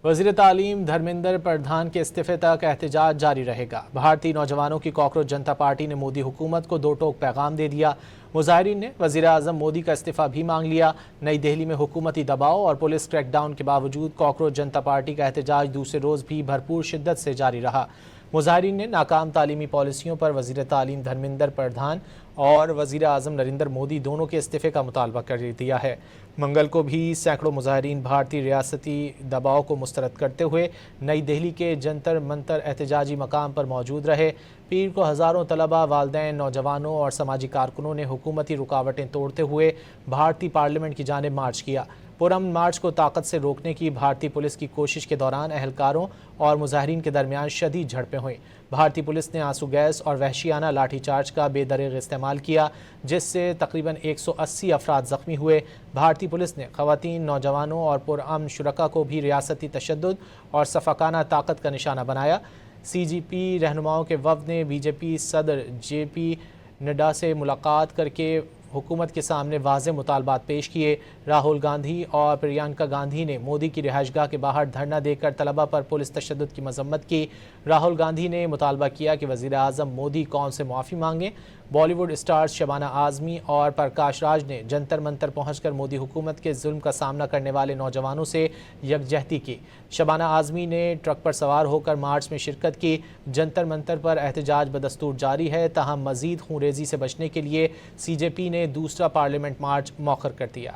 وزیر تعلیم دھرمیندر پردھان کے استعفے تک احتجاج جاری رہے گا۔ بھارتی نوجوانوں کی کاکروچ جنتا پارٹی نے مودی حکومت کو دو ٹوک پیغام دے دیا۔ مظاہرین نے وزیر اعظم مودی کا استعفیٰ بھی مانگ لیا۔ نئی دہلی میں حکومتی دباؤ اور پولیس کریک ڈاؤن کے باوجود کاکروچ جنتا پارٹی کا احتجاج دوسرے روز بھی بھرپور شدت سے جاری رہا۔ مظاہرین نے ناکام تعلیمی پالیسیوں پر وزیر تعلیم دھرمیندر پردھان اور وزیر اعظم نریندر مودی دونوں کے استعفے کا مطالبہ کر دیا ہے۔ منگل کو بھی سینکڑوں مظاہرین بھارتی ریاستی دباؤ کو مسترد کرتے ہوئے نئی دہلی کے جنتر منتر احتجاجی مقام پر موجود رہے۔ پیر کو ہزاروں طلبہ، والدین، نوجوانوں اور سماجی کارکنوں نے حکومتی رکاوٹیں توڑتے ہوئے بھارتی پارلیمنٹ کی جانب مارچ کیا۔ پرامن مارچ کو طاقت سے روکنے کی بھارتی پولیس کی کوشش کے دوران اہلکاروں اور مظاہرین کے درمیان شدید جھڑپیں ہوئیں۔ بھارتی پولیس نے آنسو گیس اور وحشیانہ لاٹھی چارج کا بے دریغ استعمال کیا، جس سے تقریباً 180 افراد زخمی ہوئے۔ بھارتی پولیس نے خواتین، نوجوانوں اور پرامن شرکاء کو بھی ریاستی تشدد اور صفاقانہ طاقت کا نشانہ بنایا۔ سی جی پی رہنماؤں کے وفد نے بی جے پی صدر جے پی نڈا سے ملاقات کر کے حکومت کے سامنے واضح مطالبات پیش کیے۔ راہل گاندھی اور پرینکا گاندھی نے مودی کی رہائش گاہ کے باہر دھرنا دے کر طلبہ پر پولیس تشدد کی مذمت کی۔ راہل گاندھی نے مطالبہ کیا کہ وزیر اعظم مودی قوم سے معافی مانگیں۔ بالی ووڈ اسٹارز شبانہ اعظمی اور پرکاش راج نے جنتر منتر پہنچ کر مودی حکومت کے ظلم کا سامنا کرنے والے نوجوانوں سے یکجہتی کی۔ شبانہ اعظمی نے ٹرک پر سوار ہو کر مارچ میں شرکت کی۔ جنتر منتر پر احتجاج بدستور جاری ہے، تاہم مزید خونریزی سے بچنے کے لیے سی جے پی نے دوسرا پارلیمنٹ مارچ مؤخر کر دیا۔